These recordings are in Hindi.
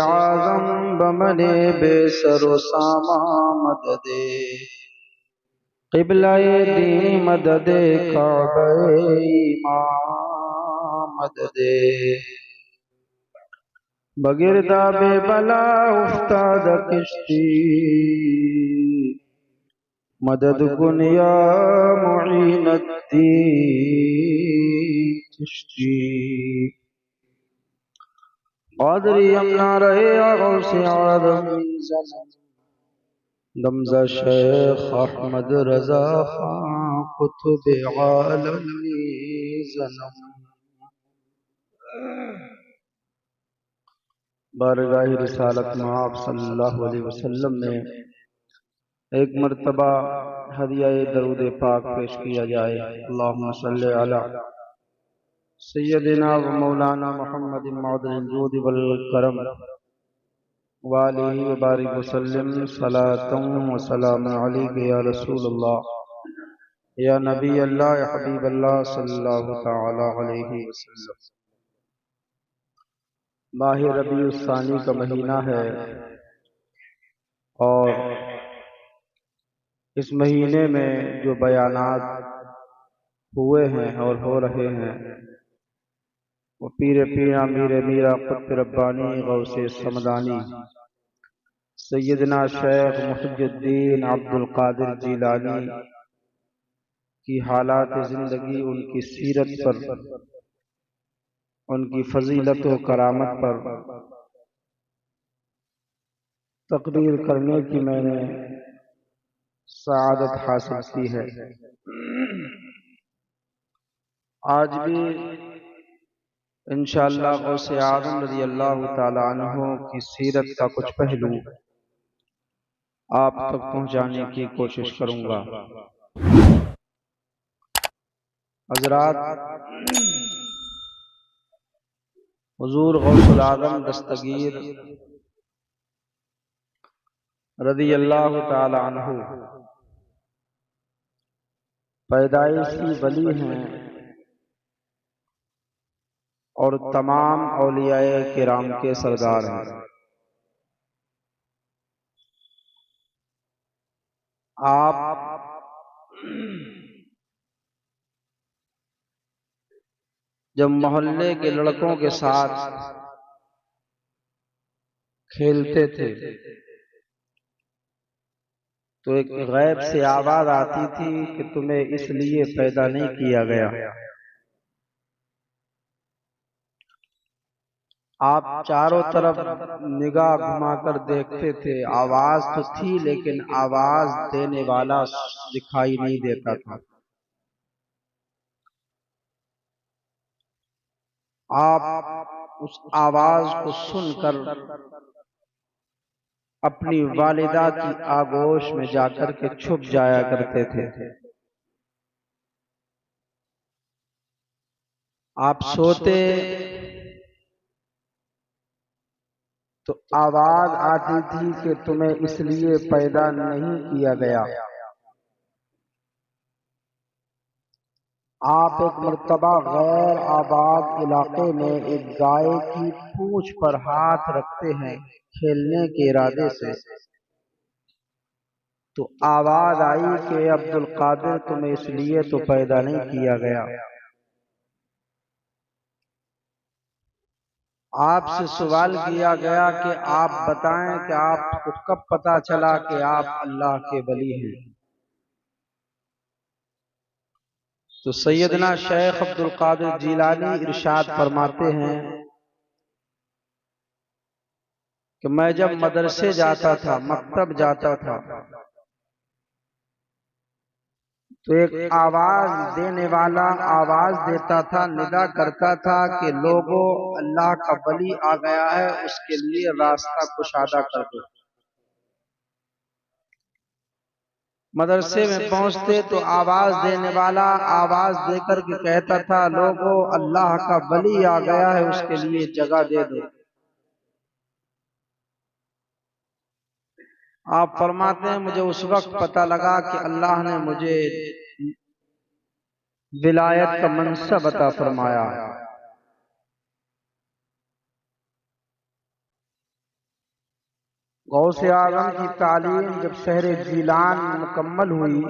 आजम बमने बेसर सामा मददे क़िबला-ए दी मददे काबे इमाम मददे बगिरदा बेबला उफ्ताद किश्ती मदद कुन या मुईन अद्दीन चिश्ती क़ादरी यमना रहे गौसे आदम ज़नम दमज़ा शेख अहमद रज़ा खां कुतुब आलमी ज़नम। बारगाह रिसालत में आप सल्लल्लाहु अलैहि वसल्लम ने एक मर्तबा हदिया दरूद पाक पेश किया जाए। अल्लाहुम्मा सल्ली अला सय्यदिना व मौलाना मुहम्मद मअदनिल जूद वल करम व आलिहि व बारिक वसल्लम सलातन व सलाम अलैका या रसूलल्लाह या नबी अल्लाह या हबीब अल्लाह सल्लल्लाहु तआला अलैहि वसल्लम। माह रबीउल सानी का महीना है और इस महीने में जो बयानात हुए हैं और हो रहे हैं वो पीर पीरा मीर मीरा कुतुब रब्बानी गौसे समदानी सैयदना शेख मुहिजुद्दीन अब्दुल कादिर जिलानी की हालात जिंदगी, उनकी सीरत पर, उनकी फजीलत व करामत पर तकरीर करने की मैंने सआदत हासिल की है। आज भी इंशाअल्लाह गौसे आज़म रज़ियल्लाहु ताला अन्हु की सीरत का कुछ पहलू आप तक पहुंचाने की कोशिश करूंगा। हज़रात, हुज़ूर गौसुल आज़म दस्तगीर रज़ियल्लाहु ताला अन्हु पैदाइशी वली हैं और तमाम औलियाए किराम के सरदार हैं। आप जब मोहल्ले के लड़कों के साथ खेलते थे तो एक गैब से आवाज आती थी कि तुम्हें इसलिए पैदा नहीं किया गया। आप चारों तरफ निगाह घुमाकर देखते थे, आवाज तो थी लेकिन आवाज देने वाला दिखाई नहीं देता था। आप उस आवाज को सुनकर अपनी वालिदा की आगोश में जाकर के छुप जाया करते थे। आप सोते तो आवाज आती थी कि तुम्हें इसलिए पैदा नहीं किया गया। आप एक मर्तबा गैर आबाद इलाके में एक गाय की पूंछ पर हाथ रखते हैं खेलने के इरादे से, तो आवाज आई कि अब्दुल कादिर तुम्हें इसलिए तो पैदा नहीं किया गया। आपसे सवाल किया गया कि आप बताएं कि आपको कब पता चला कि आप अल्लाह के वली हैं। तो सैयदना शेख अब्दुल कादिर जिलानी इरशाद फरमाते हैं कि मैं जब मदरसे जाता था, मकतब जाता था, तो एक आवाज देने वाला आवाज देता था, निदा करता था कि लोगों, अल्लाह का वली आ गया है, उसके लिए रास्ता कुशादा कर दो। मदरसे में पहुंचते तो आवाज देने वाला आवाज देकर के कहता था, लोगों, अल्लाह का वली आ गया है, उसके लिए जगह दे दो। आप फरमाते हैं, मुझे उस वक्त पता लगा कि अल्लाह ने मुझे विलायत का मनसब अता फरमाया। गौसे आज़म की तालीम जब शहर जीलान मुकम्मल हुई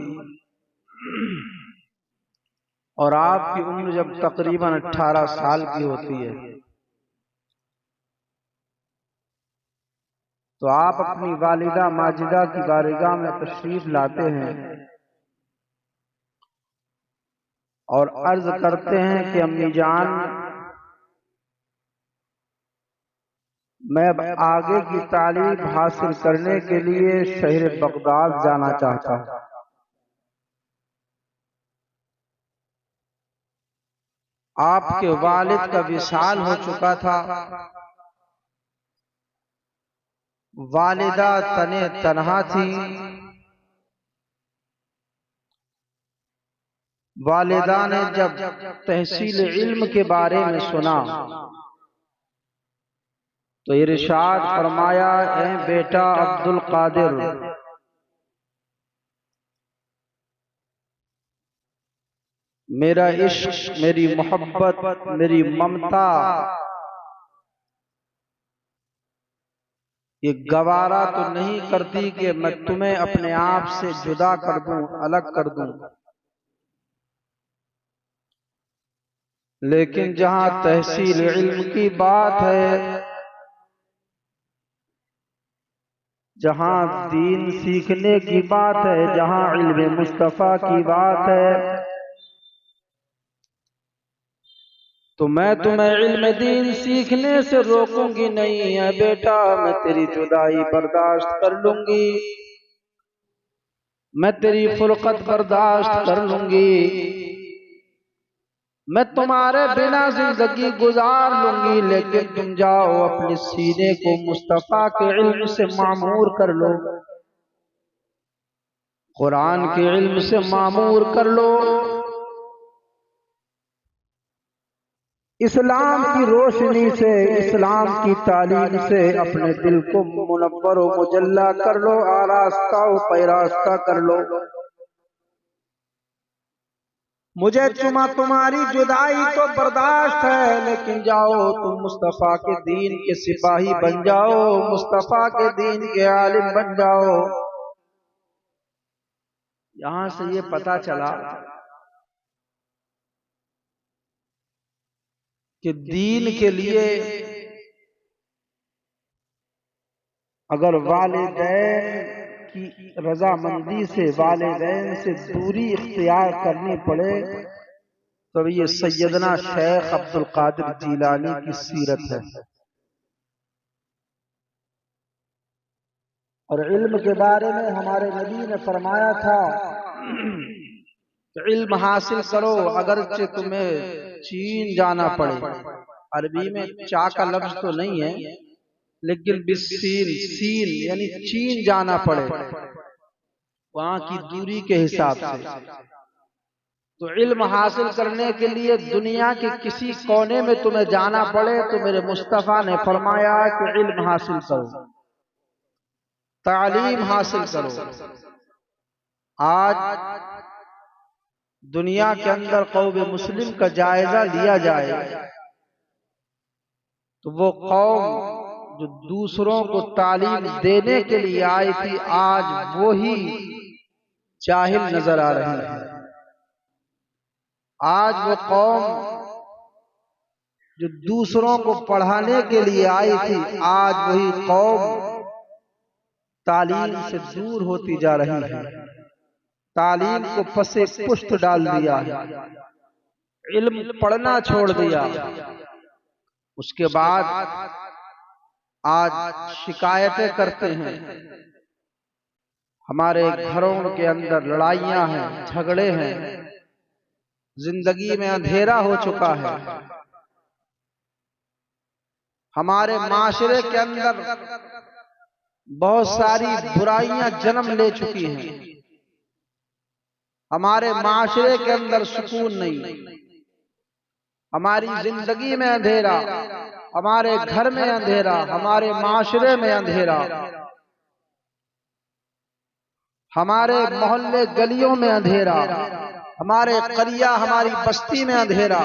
और आपकी उम्र जब तकरीबन 18 साल की होती है, तो आप अपनी वालिदा माजिदा की बारगाह में तशरीफ लाते हैं और अर्ज करते हैं कि अम्मी जान, मैं आगे की तालीम हासिल करने के लिए शहर बगदाद जाना चाहता हूँ। आपके वालिद का विसाल हो चुका था, वालिदा तने तन्हा थी। वालिदा ने जब तहसील इल्म के बारे में सुना तो इरशाद फरमाया, ए बेटा अब्दुल कादिर, मेरा इश्क, मेरी मोहब्बत, मेरी ममता ये गवारा तो नहीं करती कि मैं तुम्हें अपने आप से जुदा कर दूं, अलग कर दूं, लेकिन जहां तहसील इल्म की बात है, जहां दीन सीखने की बात है, जहां इल्म मुस्तफा की बात है, तो मैं तुम्हें इल्म दीन सीखने से रोकूंगी नहीं है बेटा। मैं तेरी जुदाई बर्दाश्त कर लूंगी, मैं तेरी फुरकत बर्दाश्त कर लूंगी, मैं तुम्हारे बिना जिंदगी गुजार लूंगी, लेकिन तुम जाओ अपने सीने को मुस्तफा के इल्म से मामूर कर लो, कुरान के इल्म से मामूर कर लो, इस्लाम की रोशनी से, इस्लाम की तालीम से अपने दिल को मुनव्वर व मुजल्ला कर लो, आरास्ता व पैरास्ता कर लो। मुझे तुम्हारी जुदाई तो बर्दाश्त है, लेकिन जाओ तुम मुस्तफा के दीन के सिपाही बन जाओ, मुस्तफा के दीन के आलिम बन जाओ। यहां से ये पता चला कि दीन के लिए अगर वालिदैन की रजामंदी से, वालिदैन से दूरी इख्तियार करनी पड़े, तो ये सैयदना शेख अब्दुल कादिर जीलानी की सीरत है। और इल्म के बारे में हमारे नबी ने फरमाया था, इल्म हासिल करो अगरचे तुम्हें चीन जाना पड़े। अरबी में चा का लफ्ज तो नहीं है, लेकिन बिस्सीन, सीन यानी चीन जाना पड़े, वहां की दूरी के हिसाब से। तो इल्म हासिल करने के लिए दुनिया के किसी कोने में तुम्हें जाना पड़े, तो मेरे मुस्तफा ने फरमाया कि इल्म हासिल करो, तालीम हासिल करो। आज दुनिया के अंदर कौम मुस्लिम का जायजा लिया जाए तो वो कौम जो दूसरों को तालीम देने के लिए आई थी, आज वो ही जाहिल नजर आ रही है। आज वो कौम जो दूसरों को पढ़ाने के लिए आई थी, आज वही कौम तालीम से दूर होती जा रही है, तालीम को पसे पुष्ट डाल दिया है, इल्म पढ़ना छोड़ दिया। उसके बाद आज शिकायतें करते हैं हमारे घरों के अंदर लड़ाइयां हैं, झगड़े हैं, जिंदगी में अंधेरा हो चुका है। हमारे माशरे के अंदर बहुत सारी बुराइयां जन्म ले चुकी हैं। हमारे माशरे के अंदर सुकून नहीं, हमारी जिंदगी में अंधेरा, हमारे घर में अंधेरा, हमारे माशरे में अंधेरा, हमारे मोहल्ले गलियों में अंधेरा, हमारे करिया हमारी बस्ती में अंधेरा,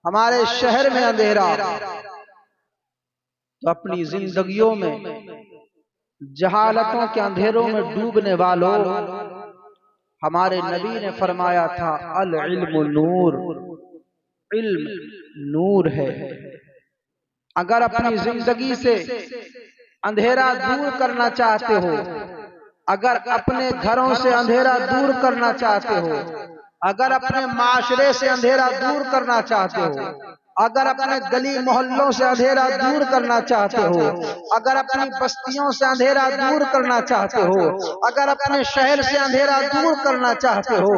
हमारे शहर में अंधेरा। तो अपनी जिंदगियों में जहालतों के अंधेरों में डूबने वालों, हमारे नबी ने फरमाया था अल इल्मु नूर, इल्म नूर है। अगर अपनी जिंदगी से अंधेरा दूर करना चाहते हो, अगर अपने घरों से अंधेरा दूर करना चाहते हो, अगर अपने माशरे से अंधेरा दूर करना चाहते हो, अगर अपने गली मोहल्लों से अंधेरा दूर करना चाहते हो, अगर अपनी बस्तियों से अंधेरा दूर करना चाहते हो, अगर अपने शहर से अंधेरा दूर करना चाहते हो,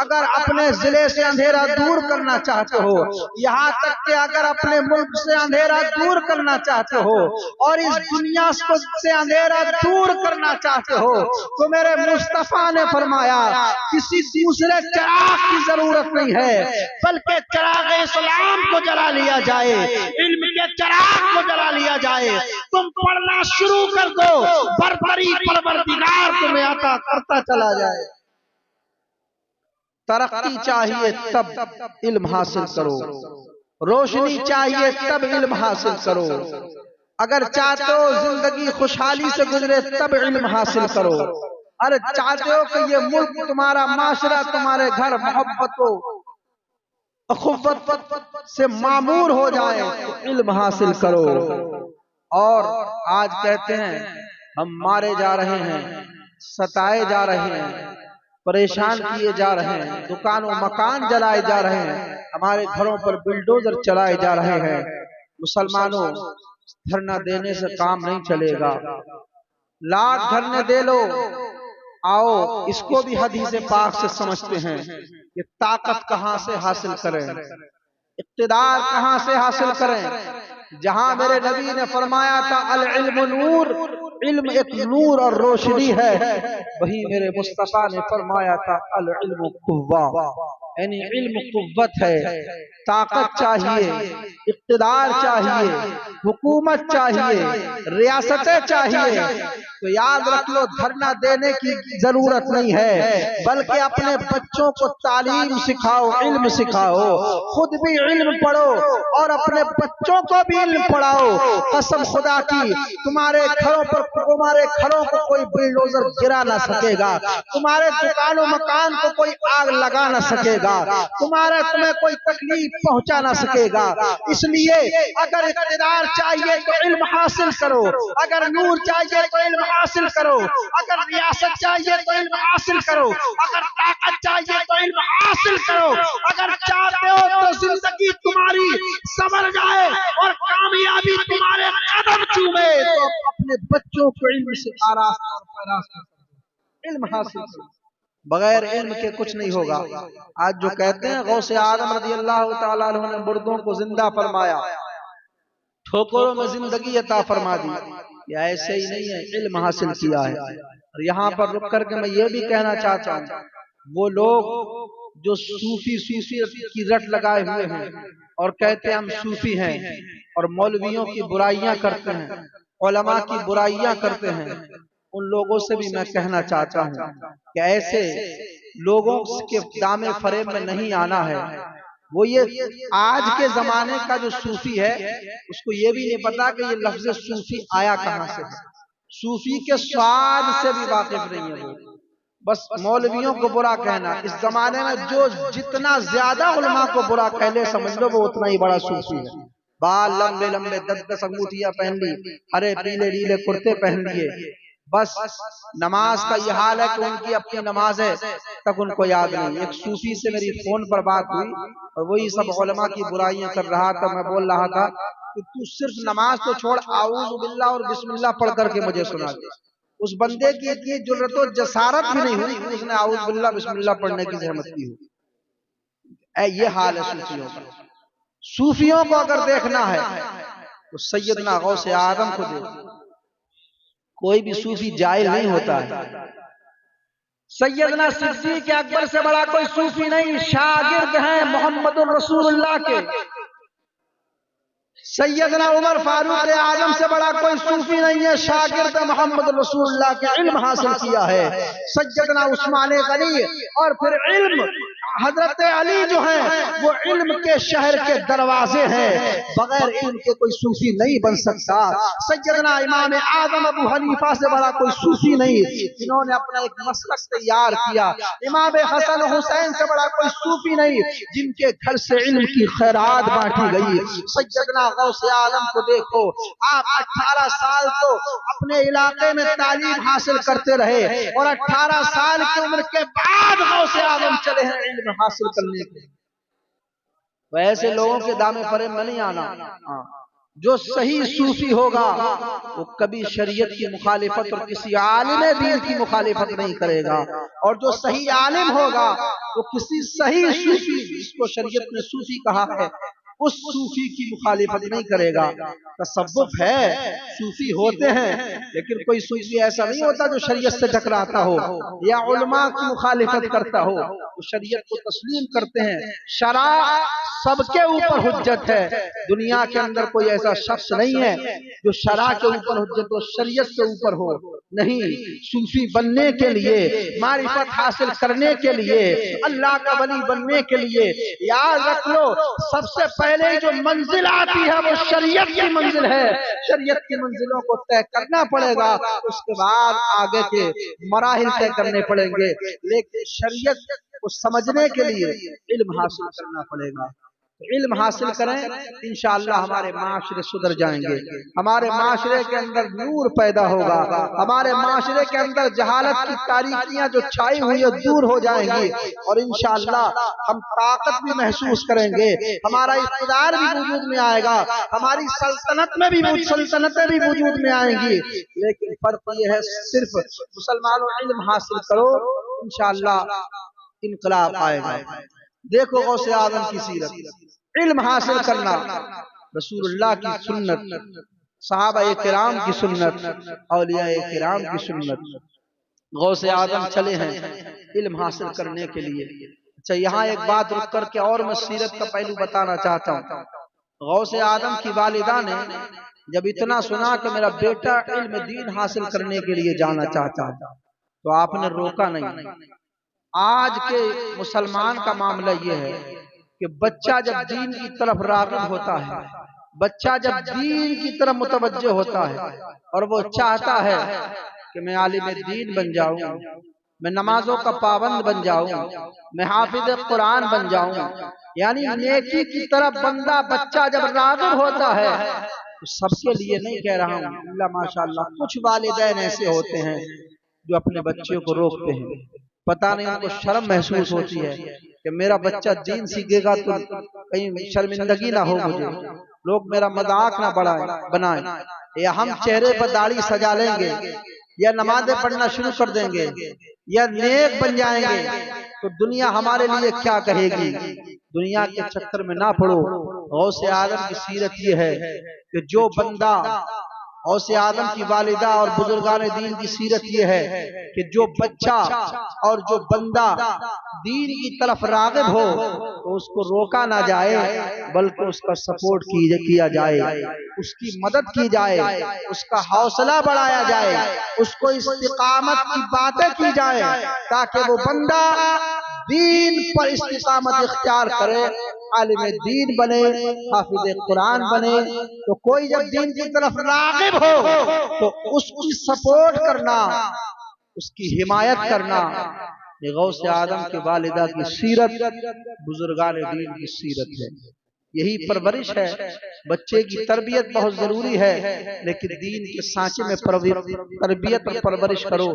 अगर अपने जिले से अंधेरा दूर करना चाहते हो, यहाँ तक कि अगर अपने मुल्क से अंधेरा दूर करना चाहते हो और इस दुनिया से अंधेरा दूर करना चाहते हो, तो मेरे मुस्तफा ने फरमाया किसी दूसरे चिराग की जरूरत नहीं है, बल्कि चिराग इस्लाम को जला लिया जाए, इल्म के चिराग को जला लिया जाए। तुम पढ़ना शुरू कर दो, बरबरी परवरदिगार तुम्हें अता करता चला जाए। तरक्की चाहिए तब इल्म हासिल करो, रोशनी चाहिए तब इल्म हासिल करो। अगर चाहते हो जिंदगी खुशहाली से गुजरे तब इल्म हासिल करो। अरे चाहते हो कि ये मुल्क तुम्हारा, माशरा, तुम्हारे घर मोहब्बतों अखुव्वत से मामूर हो जाए तो इल्म हासिल करो। और आज कहते हैं हम मारे जा रहे हैं, सताए जा रहे हैं, परेशान किए जा रहे हैं, दुकानों मकान जलाए जा रहे हैं, हमारे घरों पर बुलडोजर चलाए जा रहे हैं। मुसलमानों, धरना देने से काम नहीं चलेगा, लाख धरने दे लो, आओ इसको भी हदीस पाक से समझते हैं कि ताकत कहां से हासिल करें, इक्तिदार कहां से हासिल करें। जहां मेरे नबी ने फरमाया था अल इल्मु नूर, इल्म एक नूर और रोशनी है, वही मेरे मुस्तफा ने फरमाया था अल इल्मु कुव्वा, यानी इल्म कुव्वत है। ताकत चाहिए, इक्तिदार चाहिए, हुकूमत चाहिए, रियासतें चाहिए। तो याद रख लो, धरना देने की जरूरत नहीं है, बल्कि अपने बच्चों को तालीम सिखाओ, इल्म सिखाओ, खुद भी इल्म पढ़ो और अपने बच्चों को भी इल्म पढ़ाओ। कसम खुदा की, तुम्हारे घरों पर, तुम्हारे घरों को कोई बुलडोजर गिरा ना सकेगा, तुम्हारे दुकानों मकान को कोई आग लगा ना सकेगा, तुम्हें कोई तकलीफ पहुंचा ना सकेगा। इसलिए अगर इक़्तिदार चाहिए तो इल्म हासिल करो, अगर नूर चाहिए तो इल्म हासिल करो, अगर रियासत चाहिए तो इल्म हासिल करो, अगर ताकत चाहिए तो इल्म हासिल करो। अगर चाहते हो तो जिंदगी तुम्हारी संवर जाए और कामयाबी तुम्हारे कदम चूमे, तो अपने बच्चों को इल्म से आरास्ता और पैरास्ता करो, इल्म हासिल करो। बगैर इल्म के कुछ नहीं होगा। आज जो कहते हैं गौसे आदम रज़ी अल्लाह तआला अन्हु ने मुर्दों को जिंदा फरमाया, ठोकरों में जिंदगी अता फरमा दी, या ऐसे ही नहीं है, इल्म हासिल किया है। और यहाँ पर रुक करके मैं ये भी कहना चाहता हूँ, वो लोग जो सूफी की रट लगाए हुए हैं और कहते हैं हम सूफी हैं और मौलवियों की बुराइयां करते हैं, उलमा की बुराइयां करते हैं, उन लोगों से भी मैं कहना चाहता हूँ कि ऐसे लोगों के दामे फरेब में नहीं आना है। वो ये आज के जमाने का जो सूफी है, उसको ये भी नहीं पता कि ये लफ्ज सूफी आया कहाँ से है, सूफी के स्वाद से भी वाकिफ नहीं है। वो बस मौलवियों को बुरा कहना, इस जमाने में जो जितना ज्यादा उलमा को बुरा कहले समझ लो वो उतना ही बड़ा सूफी है। बाल लंबे लंबे 10-10 अंगूठियां पहन ली, हरे पीले नीले कुर्ते पहन लिए, बस नमाज का यह हाल है कि उनकी अपनी नमाज है तक उनको याद नहीं। एक सूफी से मेरी फोन पर बात हुई और वही सब उलमा की बुराइयां कर रहा था। मैं बोल रहा था कि तू सिर्फ नमाज तो छोड़, आऊज़ु बिल्लाह और बिस्मिल्लाह पढ़ करके मुझे सुना दे। उस बंदे की इतनी जुर्रत और जसारत भी नहीं हुई कि उसने आऊज़ बिल्लाह बिस्मिल्लाह पढ़ने की जहमत की हो। ये हाल है सूफियों का। सूफियों को अगर देखना है तो सैयदना गौसे आदम को देखो। कोई भी सूफी जाहिल नहीं होता है। सैयदना सिद्दीक़ अकबर से बड़ा कोई सूफी नहीं, शागिर्द हैं मोहम्मदुर रसूलुल्लाह के। सैयदना उमर फारूक आजम से बड़ा कोई सूफी नहीं है, शागिर्द मोहम्मद रसूलुल्लाह के इल्म हासिल किया है। सैयदना उस्मान गनी और फिर इल्म हजरत अली जो है वो इल्म के शहर के दरवाजे हैं, बगैर इल्म के कोई सूफी नहीं बन सकता। सैयदना इमाम आजम अबू हनीफा से बड़ा कोई सूफी नहीं, जिन्होंने अपना एक मसलक तैयार किया। इमाम हसन हुसैन से बड़ा कोई सूफी नहीं, जिनके घर से इल्म की खैरात बांटी गई। सैयदना गौसे आलम को देखो, आप 18 साल तो अपने इलाके में तालीम हासिल करते रहे और 18 साल की उम्र के बाद गौसे आलम चले हैं इल्म हासिल करने के। वैसे लोगों के दामे फरेब में नहीं आना। जो सही सूफी होगा वो कभी शरीयत की मुखालिफत और किसी आलिम दीन की मुखालिफत नहीं करेगा, और जो सही आलिम होगा वो किसी सही सूफी, जिसको शरीयत ने सूफी कहा है, उस सूफी की मुखालिफत नहीं करेगा। तसव्वुफ है, सूफी होते हैं, लेकिन कोई सूफी ऐसा नहीं होता जो शरीयत से टकराता हो या उलमा की मुखालिफत करता हो। वो शरीयत को तस्लीम करते हैं। शरा सबके ऊपर हुज्जत है। दुनिया के अंदर कोई ऐसा शख्स नहीं है जो शरा के ऊपर हुज्जत हो, शरीयत के ऊपर हो। नहीं, सूफी बनने के लिए, मारिफत हासिल करने के लिए, अल्लाह का वली बनने के लिए, याद रख लो सबसे पहले जो मंजिल आती है वो शरीयत की मंजिल है। शरीयत की मंजिलों को तय करना पड़ेगा, उसके बाद आगे के मराहिल तय करने पड़ेंगे। लेकिन शरीयत को समझने के लिए इल्म हासिल करना पड़ेगा। इल्म हासिल करें, इंशाअल्लाह हमारे माशरे सुधर जाएंगे, हमारे माशरे के अंदर नूर पैदा होगा, हमारे माशरे के अंदर जहालत की तारीकियां जो छाई हुई है दूर हो जाएंगी, और इंशाअल्लाह हम ताकत भी महसूस करेंगे, हमारा इक़्तिदार भी वजूद में आएगा, हमारी सल्तनतें भी वजूद में आएंगी। लेकिन फर्क यह है, सिर्फ मुसलमानों इल्म हासिल करो, इंशाअल्लाह इनकलाब आएगा। देखो गौसे आज़म की सीरत, इल्म हासिल करना, रसूलुल्लाह की सुन्नत, सहाबाए किराम की सुन्नत, औलियाए किराम की सुन्नत। गौसे आज़म चले हैं इल्म हासिल करने के लिए। अच्छा, यहाँ एक बात रुक करके और मैं सीरत का पहलू बताना चाहता हूँ। गौसे आज़म की वालिदा ने जब इतना सुना कि मेरा बेटा इल्म दीन हासिल करने के लिए जाना चाहता है, तो आपने रोका नहीं। आज के मुसलमान का मामला यह है कि बच्चा जब दीन की तरफ राग़िब होता है, बच्चा जब दीन की तरफ मुतवज्जो होता है और वो चाहता है कि मैं आलिम दीन बन जाऊं, मैं नमाजों का पाबंद बन जाऊं, मैं हाफिज कुरान बन जाऊं, यानी नेकी की तरफ बंदा बच्चा जब राग़िब होता है, तो सबके लिए नहीं कह रहा हूं, अल्लाह माशाअल्लाह, कुछ वालिदैन ऐसे होते हैं जो अपने बच्चों को रोकते हैं। पता नहीं उनको शर्म महसूस होती है कि मेरा बच्चा दीन सीखेगा तो कहीं शर्मिंदगी ना हो मुझे, लोग मेरा मजाक ना बनाएं, या हम चेहरे पर दाढ़ी सजा लेंगे, या नमाजें पढ़ना शुरू कर देंगे, या नेक बन जाएंगे तो दुनिया हमारे लिए क्या कहेगी। दुनिया के चक्कर में ना पड़ो। गौसे आज़म की सीरत ये है कि जो बंदा, गौसे आज़म की वालिदा और बुजुर्गान दीन की सीरत ये है कि जो बच्चा और जो बंदा दीन की तरफ राग़िब हो तो उसको रोका ना जाए, बल्कि उसका सपोर्ट किया जाए, उसकी मदद की जाए, उसका हौसला बढ़ाया जाए, उसको इस्तिकामत की बातें की जाए, ताकि वो बंदा दीन पर इस्तिकामत इख्तियार करे, आलिम दीन बने, हाफिज कुरान बने। तो कोई जब दीन की तरफ राग़िब हो तो उसकी सपोर्ट करना, उसकी हिमायत करना, ये गौसे आज़म के वालिदा की सीरत, बुजुर्गान दीन की सीरत है। यही परवरिश है। बच्चे की तरबियत बहुत जरूरी है, लेकिन दीन के सांचे में तरबियत और परवरिश करो,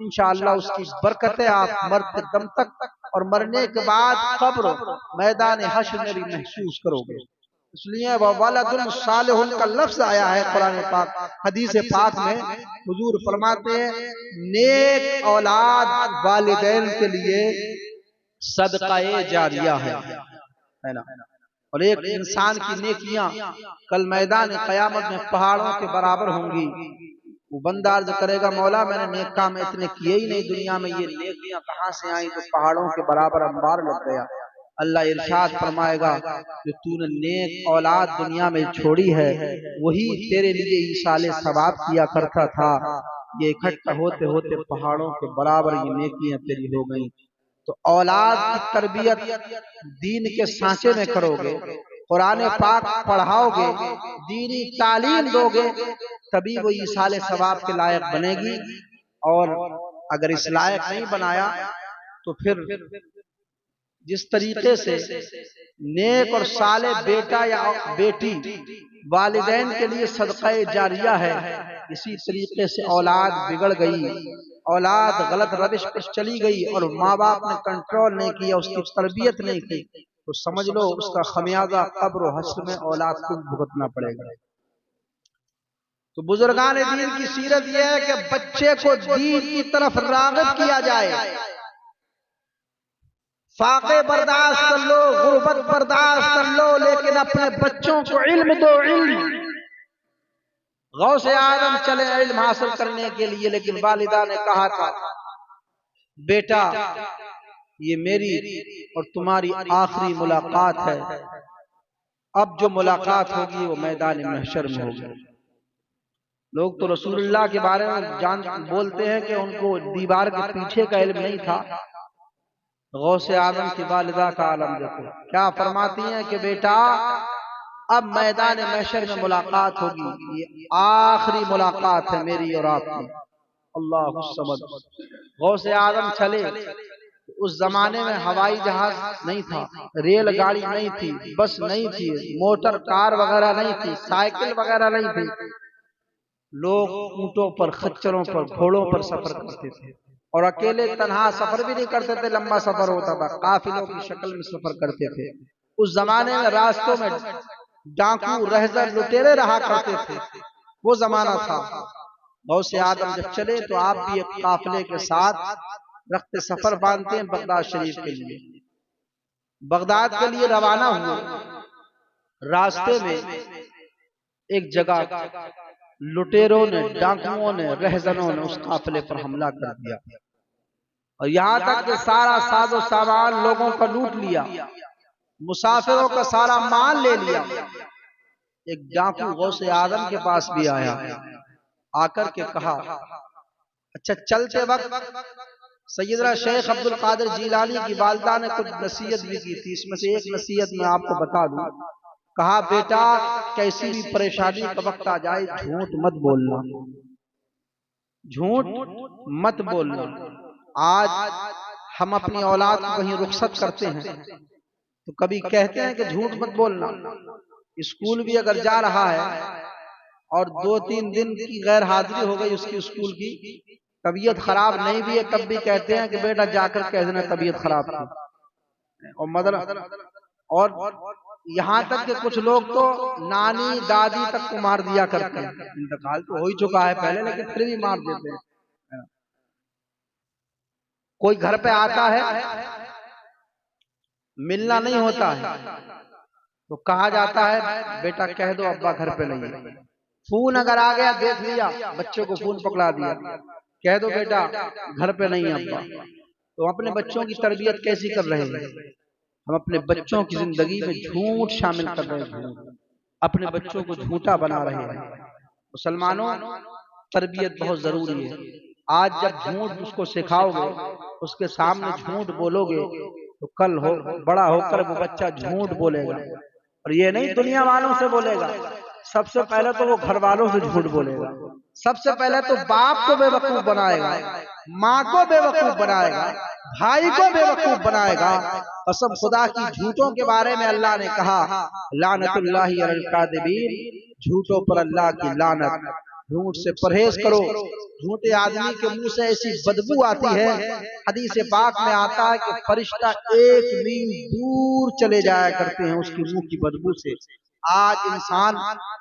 इंशाअल्लाह उसकी बरकतें आप मरते दम तक और मरने के बाद कब्र मैदान हश्र में भी महसूस करोगे। इसलिए वलदुन सालिहुन का लफ्ज आया है कुरान पाक, हदीस पाक में हुजूर फरमाते हैं नेक औलाद वालिदैन के लिए सदका जारिया है ना। और एक इंसान की नेकियां कल मैदान क़यामत में पहाड़ों के बराबर होंगी। वो बंदा अर्ज करेगा मौला मैंने नेक काम इतने किए ही नहीं दुनिया में, ये नेकियां कहां से आई जो पहाड़ों के बराबर अंबार लग गया। अल्लाह इरशाद फरमाएगा जो तूने नेक औलाद दुनिया में छोड़ी है वही तेरे लिए ईसाले सवाब किया करता था, ये इकट्ठा होते होते पहाड़ों के बराबर ये नेकियां तेरी हो गई। तो औलाद की तरबियत दीन के सांचे में करोगे, कुरान पाक पढ़ाओगे, दीनी तालीम दोगे, तभी वो ईसाले सवाब के लायक बनेगी। और अगर इस लायक नहीं बनाया तो फिर जिस तरीके से नेक और साले बेटा या बेटी वालिदैन के लिए सदका जारिया है, इसी तरीके से औलाद बिगड़ गई, औलाद गलत रविश पर चली गई और माँ बाप ने कंट्रोल नहीं किया, उसकी तरबियत नहीं की, तो समझ लो उसका खमियाजा कब्र और हश्र में औलाद को भुगतना पड़ेगा। तो बुजुर्गान दीन की सीरत यह है कि बच्चे को दीन की तरफ राग़िब किया जाए। फाक़े बर्दाश्त कर लो, गुर्बत बर्दाश्त कर लो, लेकिन अपने बच्चों को इल्म दो। इल्म गौसे आदम चले इल्म हासिल करने के लिए, लेकिन वालिदा ने कहा था बेटा ये मेरी और तुम्हारी आखिरी मुलाकात है, अब जो मुलाकात होगी वो मैदान महशर में होगी। लोग तो रसूलुल्लाह के बारे में बोलते हैं कि उनको दीवार के पीछे का इल्म नहीं था। गौसे आदम की वालिदा का आलम देखो, क्या फरमाती हैं कि बेटा अब मैदान महशर में मुलाकात होगी, ये आखिरी मुलाकात है मेरी और आपकी। अल्लाह समद। गौसे आदम चले, उस जमाने में हवाई जहाज नहीं था, रेलगाड़ी नहीं थी, बस नहीं थी, मोटर कार वगैरह नहीं थी, साइकिल वगैरह नहीं थी। लोग ऊंटों पर, खच्चरों पर, घोड़ों पर सफर करते थे और अकेले तन्हा सफर भी नहीं करते थे, लंबा सफर होता था, काफिलों की शक्ल में सफर करते थे। उस जमाने में रास्तों में डाकू रहज़र लुटेरे रहा करते थे, वो जमाना था। गौसे आदम जब चले तो आप भी एक काफिले के साथ रखते सफर बांधते हैं बगदाद शरीफ के लिए। बगदाद के लिए रवाना हुए, रास्ते में एक जगह लुटेरों ने, डाकुओं ने, रहज़नों ने उस काफिले पर हमला कर दिया और यहाँ तक कि सारा साजो सामान लोगों का लूट लिया, मुसाफिरों का सारा माल ले लिया। एक डाकू गौसे आदम के पास भी आया, आकर के कहा अच्छा चलते वक्त सैयदना शेख अब्दुल कादिर जीलानी की वालिदा ने कुछ नसीहत भी की थी, इसमें से एक नसीहत मैं आपको बता दूं। कहा बेटा कैसी भी परेशानी का वक्त आ जाए झूठ मत बोलना, झूठ मत बोलना। आज हम अपनी औलाद को कहीं रुखसत करते हैं तो कभी कहते हैं कि झूठ मत बोलना। स्कूल भी अगर जा रहा है और 2-3 दिन की गैर हाजिरी हो गई उसकी स्कूल की, तबीयत खराब नहीं भी है तब भी कहते हैं कि बेटा जाकर कह देना तबीयत खराब थी। और मदर और यहाँ तक कि कुछ लोग तो नानी दादी तक को मार दिया करते हैं। इंतकाल तो हो ही चुका है पहले, लेकिन फिर भी मार देते हैं। कोई घर पे आता है, मिलना नहीं होता है तो कहा जाता है बेटा कह दो अब्बा घर पे नहीं है। फोन अगर आ गया, देख लिया, बच्चों को फोन पकड़ा दिया, कह दो बेटा घर पे नहीं है अब्बा। तो अपने बच्चों की तरबियत कैसी कर रहे हैं? हम अपने बच्चों की जिंदगी में झूठ शामिल कर रहे हैं, अपने बच्चों को झूठा बना रहे हैं। मुसलमानों तरबियत बहुत जरूरी है। आज जब झूठ उसको सिखाओगे, उसके सामने झूठ बोलोगे तो कल हो बड़ा होकर वो बच्चा झूठ बोलेगा। और ये नहीं दुनिया वालों से बोलेगा, सबसे पहले तो वो घर वालों से झूठ बोलेगा। सबसे पहले तो बाप को बेवकूफ बनाएगा, माँ को बेवकूफ बनाएगा, भाई को बेवकूफ बनाएगा। कसम खुदा की झूठों के बारे में अल्लाह ने कहा लानतुल्लाहि अलल कादिबीन, झूठों पर अल्लाह की लानत। झूठ से परहेज करो। झूठे आदमी के मुंह से ऐसी बदबू आती है, हदीस पाक में आता है कि फरिश्ता 1 मील दूर चले जाया करते हैं उसके मुंह की बदबू से। आज इंसान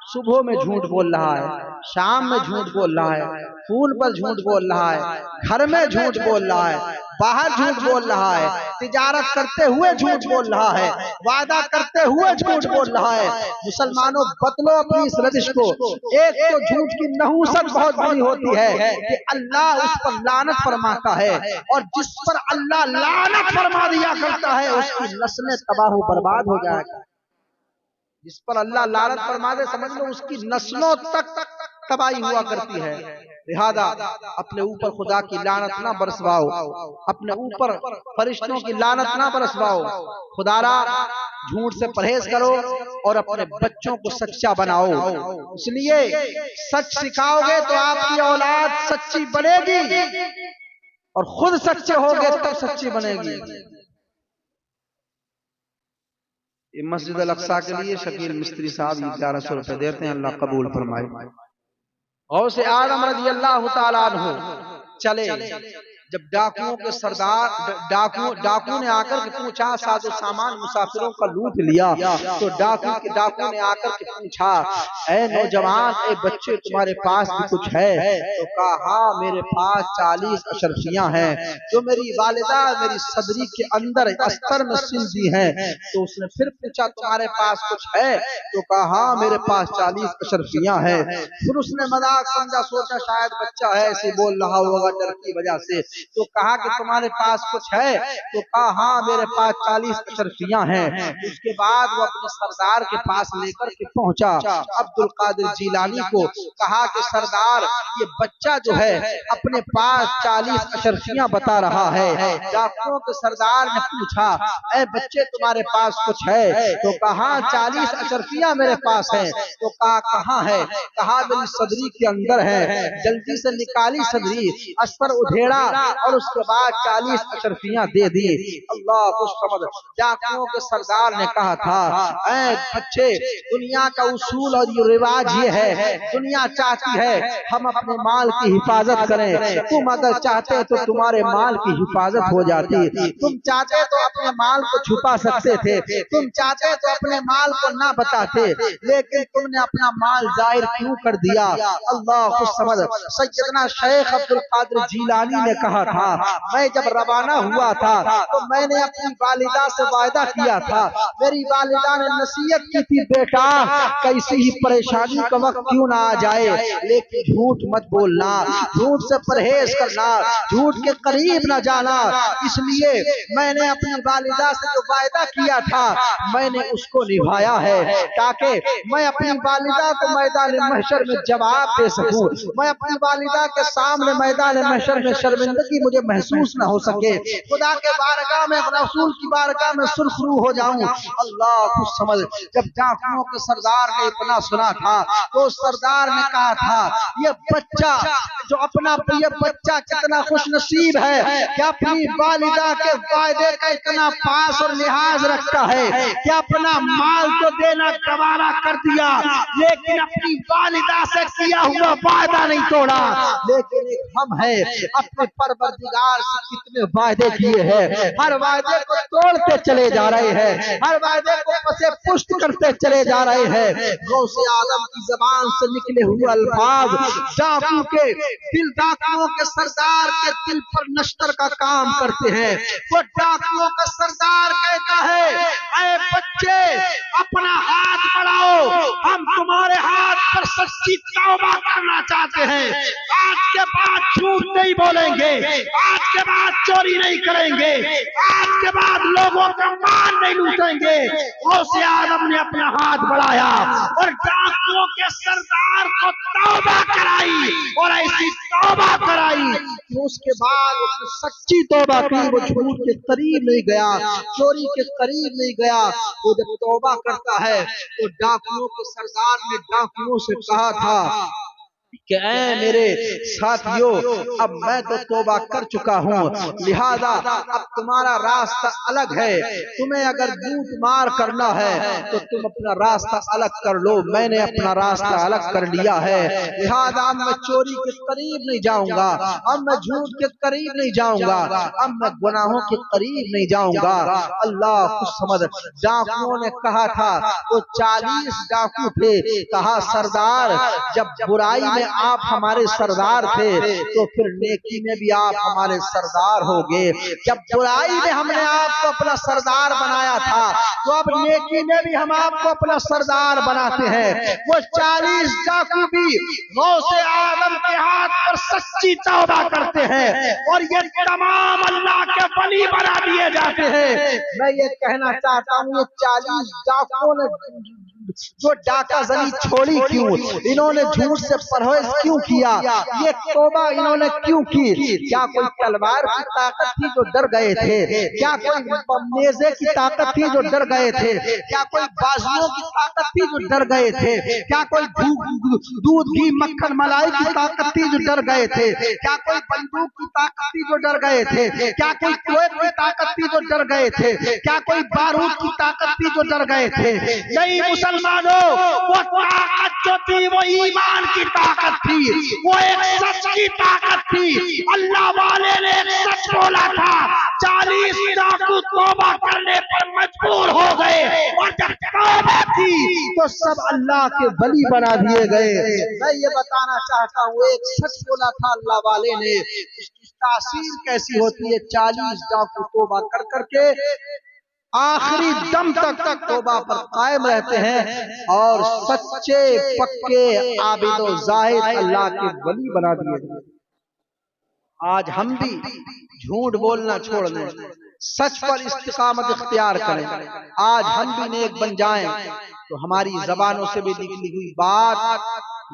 सुबह में झूठ बोल रहा है, शाम में झूठ बोल रहा है, फोन पर झूठ बोल रहा है, घर में झूठ बोल रहा है, बाहर झूठ बोल रहा है, तिजारत करते हुए झूठ बोल रहा है, वादा करते हुए झूठ बोल रहा है। मुसलमानों, बदलो अपनी इस रजिश को। एक तो झूठ की नहूसत बहुत बड़ी होती है कि अल्लाह उस पर लानत फरमाता है, और जिस पर अल्लाह लानत फरमा दिया करता है उसकी नस्लें तबाह बर्बाद हो जाएगा। जिस पर अल्लाह लानत फरमा दे, समझ लो उसकी नस्लों तक तबाही हुआ करती है। लिहाजा अपने ऊपर खुदा की लानत ना बरसवाओ, अपने ऊपर फरिश्तों की लानत ना बरसवाओ। खुदारा झूठ से परहेज करो और अपने बच्चों को सच्चा बनाओ। इसलिए सच सिखाओगे तो आपकी औलाद सच्ची बनेगी, और खुद सच्चे होगे तब सच्ची बनेगी। मस्जिद अल अक्सा के लिए शकील मिस्त्री साहब 1100 रुपए देते हैं, अल्लाह कबूल फरमाए। और से आदम रज़ी अल्लाह तआला अन्हु चले, जब डाकुओं के सरदार डाकू ने आकर के पूछा, साजो सामान मुसाफिरों का लूट लिया, तो डाकू ने आकर के पूछा, ऐ नौजवान, ऐ बच्चे, तुम्हारे पास भी कुछ है? तो कहा, हाँ मेरे पास 40 अशरफियां हैं जो मेरी वालिदा मेरी सदरी के अंदर अस्तर में सिल दी हैं। तो उसने फिर पूछा, तुम्हारे पास कुछ है? तो कहा, हाँ मेरे पास 40 अशरफियां हैं। फिर उसने मजाक समझा, सोचा शायद बच्चा है ऐसे बोल रहा होगा डर की वजह से, तो कहा कि तुम्हारे पास कुछ है? तो कहा, हाँ मेरे पास 40 अशरफियां हैं। उसके बाद वो अपने सरदार के पास लेकर के पहुंचा अब्दुल कादिर जीलानी को, कहा कि सरदार, ये बच्चा जो है अपने पास 40 अशरफियां बता रहा है। डाकुओं के सरदार ने पूछा, ऐ बच्चे तुम्हारे पास कुछ है? तो कहा, 40 अशरफियां मेरे पास है। तो कहा, कहाँ है? कहा, मेरी सदरी के अंदर है। जल्दी से निकाली सदरी, अस्तर उधेड़ा और उसके बाद 40 अशरफियां दे दी। अल्लाह खुश समझ। डाकुओं के सरदार ने कहा था, ऐ बच्चे, दुनिया का उसूल और ये रिवाज ये है, दुनिया चाहती है हम अपने माल की हिफाजत करें। तुम अगर चाहते तो तुम्हारे माल की हिफाजत हो जाती, तुम चाहते तो अपने माल को छुपा सकते थे, तुम चाहते तो अपने माल को ना बताते, लेकिन तुमने अपना माल जाहिर क्यों कर दिया? अल्लाह खुश समझ। सैयदना शेख अब्दुल कादिर जीलानी ने कहा था, मैं जब रवाना हुआ था तो मैंने अपनी वालिदा से वायदा किया था। मेरी वालिदा ने नसीहत की थी, बेटा कैसी ही परेशानी का वक्त क्यों ना आ जाए, लेकिन झूठ मत बोलना, झूठ से परहेज करना, झूठ के करीब न जाना। इसलिए मैंने अपनी वालिदा से जो वायदा किया था मैंने उसको निभाया है, ताकि मैं अपनी वालिदा को मैदान महशर में जवाब दे सकूं, मैं अपनी वालिदा के सामने मैदान महशर में शर्मिंदगी मुझे महसूस न हो सके, खुदा के बारगाह में, रसूल की बारगाह में सुरखरू हो जाऊं। अल्लाह कुछ समझ। जब डाकुओं के सरदार ने इतना सुना था तो सरदार ने कहा था, ये बच्चा जो अपना, ये बच्चा कितना खुशनसीब है कि अपनी वालिदा के वायदे का इतना पास और लिहाज रखता है कि अपना माल तो देना गवारा कर दिया, लेकिन अपनी वालिदा से किया हुआ वायदा नहीं तोड़ा। लेकिन एक हम है, अपने परवरदिगार से कितने वायदे किए हैं, हर वायदे को तोड़ते चले जा रहे हैं, हर वायदे को पसे पुष्ट करते चले जा रहे हैं। गौसे आलम की जबान से निकले हुए अल्फाज डाकू के दिल, डाकुओं के सरदार के दिल पर नश्तर का काम करते हैं। वो डाकुओं का सरदार कहता है, ऐ बच्चे अपना हाथ बढ़ाओ, हम तुम्हारे हाथ पर सच्ची तौबा करना चाहते हैं। आज के बाद झूठ नहीं बोलेंगे, आज के बाद चोरी नहीं करेंगे, आज के बाद लोगों का माल नहीं लूटेंगे। गौसे आलम ने अपना हाथ बढ़ाया और डाकुओं के सरदार को तौबा कराई, और ऐसी तौबा कराई कि उसके बाद उसने सच्ची तौबा की। वो झूठ के करीब नहीं गया, चोरी के करीब नहीं गया। वो जब तौबा करता है तो डाकुओं के सरदार ने डाकुओं से कहा था, कि ऐ मेरे साथियों, अब मैं तो तौबा कर चुका हूँ, लिहाजा अब तुम्हारा रास्ता अलग है। तुम्हें अगर लूट मार करना है तो तुम अपना रास्ता अलग कर लो, मैंने अपना रास्ता अलग कर लिया है। लिहाजा अब मैं चोरी के करीब नहीं जाऊंगा, अब मैं झूठ के करीब नहीं जाऊंगा, अब मैं गुनाहों के करीब नहीं जाऊंगा। अल्लाह खुद समझ। डाकुओं ने कहा था, वो 40 डाकू थे, कहा सरदार जब बुराई में आप हमारे सरदार थे तो फिर नेकी में भी आप हमारे सरदार होगे। जब बुराई में हमने आपको अपना सरदार बनाया था तो अब नेकी में भी हम आपको अपना सरदार बनाते हैं। वो 40 डाकू भी गौसे आदम के हाथ पर सच्ची तौबा करते हैं और ये तमाम अल्लाह के वली बना दिए जाते हैं। मैं ये कहना चाहता हूँ, ये 40 डाकुओं ने जो डाका जनी छोड़ी क्यों, इन्होंने झूठ से परहेज क्यों किया, ये तौबा इन्होंने क्यों की? क्या कोई तलवार की ताकत थी जो डर गए थे? क्या कोई नेज़े की ताकत थी जो डर गए थे? क्या कोई बाजुओं की ताकत थी जो डर गए थे? क्या कोई दूध घी मक्खन मलाई की ताकत थी जो डर गए थे? क्या कोई बंदूक की ताकत थी जो डर गए थे? क्या कोई कुएं की ताकत थी जो डर गए थे? क्या कोई बारूद की ताकत थी जो डर गए थे? नहीं मुसलमानों, वो ताकत जो थी वो ईमान की ताकत थी, वो एक सच की ताकत थी। अल्लाह वाले ने एक सच बोला था, 40 डाकू तौबा करने पर मजबूर हो गए और जब तौबा थी तो सब अल्लाह के वली बना दिए गए। मैं ये बताना चाहता हूँ, एक सच बोला था अल्लाह वाले ने, उसकी तासीर कैसी होती है। 40 डाकू तौबा कर करके आखिरी दम तक तौबा पर कायम रहते हैं और सच्चे पक्के आबिदो जाहिद अल्लाह के वली बना दिए। आज हम भी झूठ बोलना छोड़ दें, सच पर इस्तिकामत इख्तियार करें। आज हम भी नेक बन जाएं तो हमारी जबानों से भी निकली हुई बात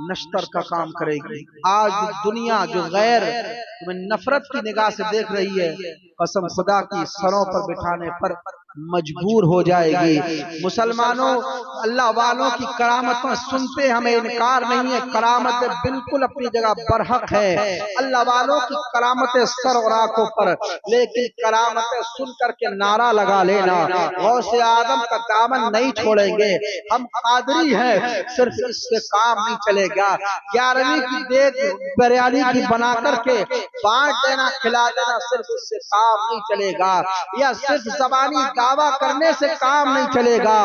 नश्तर का काम करेगी। आज दुनिया जो गैर तुम्हें नफरत की निगाह से देख रही है, कसम खुदा की सरों पर बिठाने पर मजबूर हो जाएगी। मुसलमानों, अल्लाह वालों की करामतें सुनते हमें इनकार नहीं है, करामतें बिल्कुल अपनी जगह बरहक है। अल्लाह वालों की करामतें सर और आंखों पर, लेकिन करामतें सुन करके नारा लगा लेना गौसे आदम का दामन नहीं छोड़ेंगे, हम कादरी हैं, सिर्फ इससे काम नहीं चलेगा। 11वीं की देख बिरयानी की बना करके बांट देना, खिला देना, सिर्फ इससे काम नहीं चलेगा, या सिर्फ जबानी दावा करने से काम नहीं चलेगा।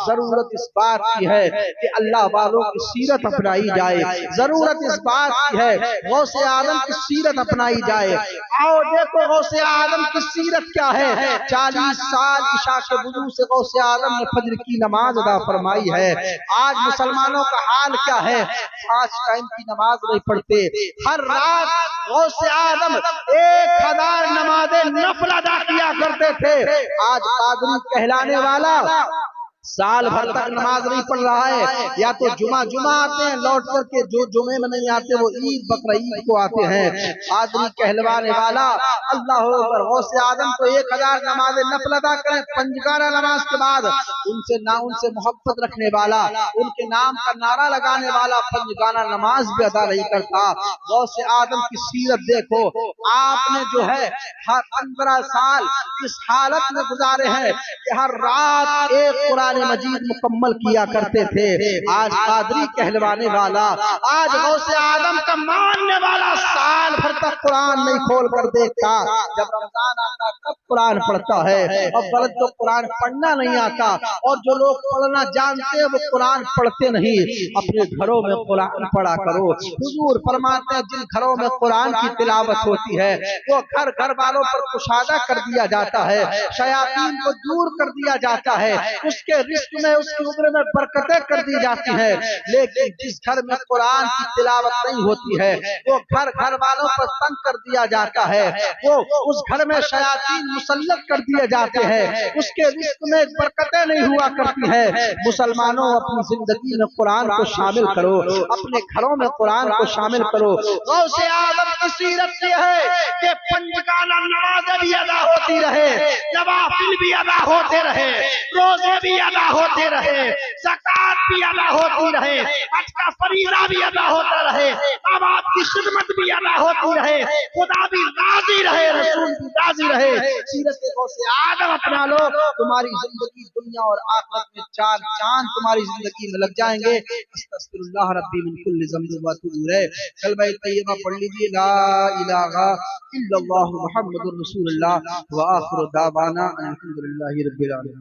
जरूरत इस बात की है कि अल्लाह वालों की सीरत अपनाई जाए, जरूरत इस बात की है गौसे आदम की सीरत अपनाई जाए। आओ देखो गौसे आदम की सीरत क्या है। 40 साल इशा के वुजू से गौसे आदम ने फज्र की नमाज अदा फरमाई है। आज मुसलमानों का हाल क्या है, 5 टाइम की नमाज नहीं पढ़ते। हर रात गौसे आदम 1000 नमाज़ें नफल अदा किया करते थे। आज कादरी कहलाने वाला साल भर तक नमाज नहीं पढ़ रहा है, या तो जुमा आते हैं लौट करके, जो जुमे में नहीं आते वो ईद बकरा ईद को आते हैं। कादरी कहलवाने वाला अल्लाह अकबर, गौसे आदम को 1000 नमाज़ें नफल अदा करें, पंजगाना नमाज के बाद उनसे मोहब्बत रखने वाला, उनके नाम का नारा लगाने वाला पंजगाना नमाज भी अदा नहीं करता। गौसे आदम की सीरत देखो, आपने जो है हर 15 साल इस हालत में गुजारे हैं कि हर रात एक कुरान मजीद मुकम्मल किया करते थे। आज कादरी कहलवाने वाला, आज गौसे आदम का मानने वाला साल भर तक कुरान नहीं खोल कर देखता। जब रमजान आता कब कुरान पढ़ता है, और बल्कि तो कुरान पढ़ना नहीं आता, और जो लोग पढ़ना जानते हैं वो कुरान पढ़ते नहीं। अपने घरों में कुरान पढ़ा करो। हुजूर फरमाते हैं, जिन घरों में कुरान की तिलावत होती है वो घर घर वालों पर कुशादा कर दिया जाता है, शयातीन को दूर कर दिया जाता है, उसके रिस्क में, उसकी उम्र में बरकतें कर दी जाती है। लेकिन जिस घर में कुरान की तिलावत नहीं होती है वो घर घर वालों पर तंग कर दिया जाता है, वो उस घर में शयातीन मुसल्लत कर दिए जाते हैं, उसके रिस्क में बरकतें नहीं हुआ करती है। मुसलमानों, अपनी जिंदगी में कुरान को शामिल करो, अपने घरों में कुरान को शामिल करो। गौसे आदम की सीरत ये है कि पंजगाना नमाज़ें भी अदा होती रहे, नवाफिल भी अदा होते रहे, रोजे भी अदा होते रहे, ज़कात भी अदा होती रहे, हज का फरीज़ा भी अदा होता रहे, माँ बाप की खिदमत भी अदा होती रहे, खुदा भी राजी रहे, रसूल भी राजी रहे। सीरत गौसे आदम अपना लो, तुम्हारी जिंदगी दुनिया और आखिरत में चार चांद तुम्हारी जिंदगी में लग जाएंगे। अस्तगफिरुल्लाह रब्बी मिन कुल्लि ज़ंबिन व अतूबु इलैह। कलमा तय्यबा पढ़ लीजिए, ला इलाहा इल्लल्लाह मुहम्मदुर रसूलुल्लाह व आखिरु दावाना अनिल हम्दुलिल्लाहि रब्बिल आलमीन।